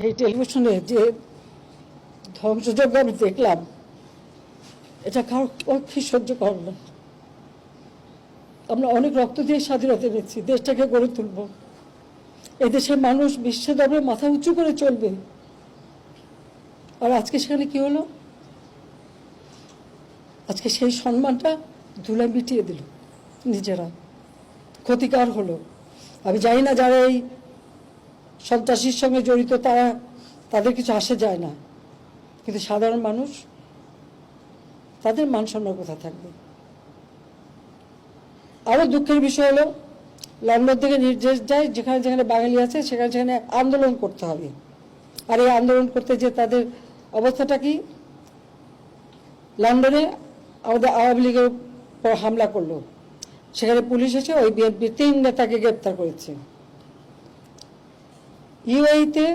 এই টেলিভিশনে যে ধ্বংসযজ্ঞ আমি দেখলাম, এটা কারো পক্ষে সহ্য কর না। আমরা অনেক রক্ত দিয়ে স্বাধীনতা পেয়েছি, দেশটাকে গড়ে তুলব। এদেশের মানুষ বিশ্বের দরবারে মাথা উঁচু করে চলবে। আর আজকে সেখানে কি হলো? আজকে সেই সম্মানটা ধুলায় মিটিয়ে দিল নিজেরা, ক্ষতিকার হলো। আমি জানি না যারা এই সন্ত্রাসীর সঙ্গে জড়িত তাদের কিছু আসে যায় না, কিন্তু সাধারণ মানুষ, তাদের মান সম্মান কোথায় থাকবে? আরো দুঃখের বিষয় হলো, লন্ডন থেকে নির্দেশ যায় যেখানে যেখানে বাঙালি আছে সেখানে সেখানে আন্দোলন করতে হবে। আর এই আন্দোলন করতে যে তাদের অবস্থাটা কি? লন্ডনে আমাদের আওয়ামী লীগের উপর হামলা করলো, সেখানে পুলিশ এসে ওই বিএনপির 3 নেতাকে গ্রেপ্তার করেছে। ইউএইতে